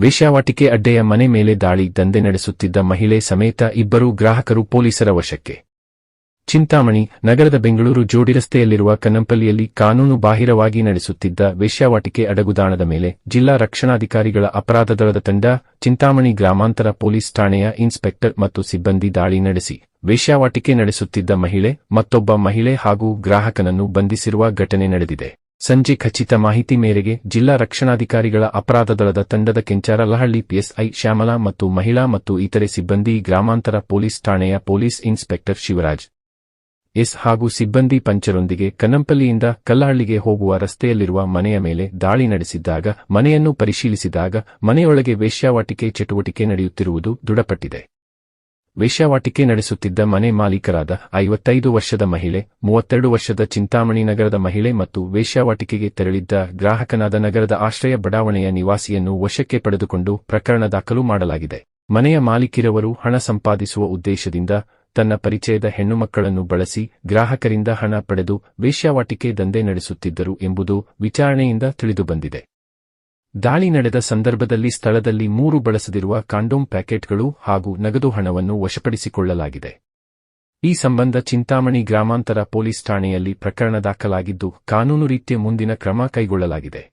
ವೇಶ್ಯಾವಾಟಿಕೆ ಅಡ್ಡೆಯ ಮನೆ ಮೇಲೆ ದಾಳಿ ದಂಧೆ ನಡೆಸುತ್ತಿದ್ದ ಮಹಿಳೆ ಸಮೇತ ಇಬ್ಬರು ಗ್ರಾಹಕರು ಪೊಲೀಸರ ವಶಕ್ಕೆ. ಚಿಂತಾಮಣಿ ನಗರದ ಬೆಂಗಳೂರು ಜೋಡಿ ರಸ್ತೆಯಲ್ಲಿರುವ ಕನ್ನಂಪಲ್ಲಿಯಲ್ಲಿ ಕಾನೂನು ಬಾಹಿರವಾಗಿ ನಡೆಸುತ್ತಿದ್ದ ವೇಶ್ಯಾವಾಟಿಕೆ ಅಡಗುದಾಣದ ಮೇಲೆ ಜಿಲ್ಲಾ ರಕ್ಷಣಾಧಿಕಾರಿಗಳ ಅಪರಾಧ ದಳದ ತಂಡ, ಚಿಂತಾಮಣಿ ಗ್ರಾಮಾಂತರ ಪೊಲೀಸ್ ಠಾಣೆಯ ಇನ್ಸ್ಪೆಕ್ಟರ್ ಮತ್ತು ಸಿಬ್ಬಂದಿ ದಾಳಿ ನಡೆಸಿ ವೇಶ್ಯಾವಾಟಿಕೆ ನಡೆಸುತ್ತಿದ್ದ ಮಹಿಳೆ, ಮತ್ತೊಬ್ಬ ಮಹಿಳೆ ಹಾಗೂ ಗ್ರಾಹಕನನ್ನು ಬಂಧಿಸಿರುವ ಘಟನೆ ನಡೆದಿದೆ. ಸಂಜೆ ಖಚಿತ ಮಾಹಿತಿ ಮೇರೆಗೆ ಜಿಲ್ಲಾ ರಕ್ಷಣಾಧಿಕಾರಿಗಳ ಅಪರಾಧ ದಳದ ತಂಡದ ಕೆಂಚಾರಲಹಳ್ಳಿ ಪಿಎಸ್ಐ ಶ್ಯಾಮಲಾ ಮತ್ತು ಮಹಿಳಾ ಮತ್ತು ಇತರೆ ಸಿಬ್ಬಂದಿ ಗ್ರಾಮಾಂತರ ಪೊಲೀಸ್ ಠಾಣೆಯ ಪೊಲೀಸ್ ಇನ್ಸ್ಪೆಕ್ಟರ್ ಶಿವರಾಜ್ ಎಸ್ ಹಾಗೂ ಸಿಬ್ಬಂದಿ ಪಂಚರೊಂದಿಗೆ ಕನ್ನಂಪಲ್ಲಿಯಿಂದ ಕಲ್ಲಹಳ್ಳಿಗೆ ಹೋಗುವ ರಸ್ತೆಯಲ್ಲಿರುವ ಮನೆಯ ಮೇಲೆ ದಾಳಿ ನಡೆಸಿದ್ದಾಗ ಮನೆಯನ್ನು ಪರಿಶೀಲಿಸಿದಾಗ ಮನೆಯೊಳಗೆ ವೇಶ್ಯಾವಾಟಿಕೆ ಚಟುವಟಿಕೆ ನಡೆಯುತ್ತಿರುವುದು ದೃಢಪಟ್ಟಿದೆ. ವೇಶ್ಯಾವಾಟಿಕೆ ನಡೆಸುತ್ತಿದ್ದ ಮನೆ ಮಾಲೀಕರಾದ 55 ವರ್ಷದ ಮಹಿಳೆ, 32 ವರ್ಷದ ಚಿಂತಾಮಣಿ ನಗರದ ಮಹಿಳೆ ಮತ್ತು ವೇಶ್ಯಾವಾಟಿಕೆಗೆ ತೆರಳಿದ್ದ ಗ್ರಾಹಕನಾದ ನಗರದ ಆಶ್ರಯ ಬಡಾವಣೆಯ ನಿವಾಸಿಯನ್ನು ವಶಕ್ಕೆ ಪಡೆದುಕೊಂಡು ಪ್ರಕರಣ ದಾಖಲು ಮಾಡಲಾಗಿದೆ. ಮನೆಯ ಮಾಲೀಕಿರವರು ಹಣ ಸಂಪಾದಿಸುವ ಉದ್ದೇಶದಿಂದ ತನ್ನ ಪರಿಚಯದ ಹೆಣ್ಣುಮಕ್ಕಳನ್ನು ಬಳಸಿ ಗ್ರಾಹಕರಿಂದ ಹಣ ಪಡೆದು ವೇಶ್ಯಾವಾಟಿಕೆ ದಂಧೆ ನಡೆಸುತ್ತಿದ್ದರು ಎಂಬುದು ವಿಚಾರಣೆಯಿಂದ ತಿಳಿದುಬಂದಿದೆ. ದಾಳಿ ನಡೆದ ಸಂದರ್ಭದಲ್ಲಿ ಸ್ಥಳದಲ್ಲಿ 3 ಬಳಸದಿರುವ ಕಾಂಡೋಮ್ ಪ್ಯಾಕೆಟ್ಗಳು ಹಾಗೂ ನಗದು ಹಣವನ್ನು ವಶಪಡಿಸಿಕೊಳ್ಳಲಾಗಿದೆ. ಈ ಸಂಬಂಧ ಚಿಂತಾಮಣಿ ಗ್ರಾಮಾಂತರ ಪೊಲೀಸ್ ಠಾಣೆಯಲ್ಲಿ ಪ್ರಕರಣ ದಾಖಲಾಗಿದ್ದು ಕಾನೂನು ರೀತ್ಯ ಮುಂದಿನ ಕ್ರಮ ಕೈಗೊಳ್ಳಲಾಗಿದೆ.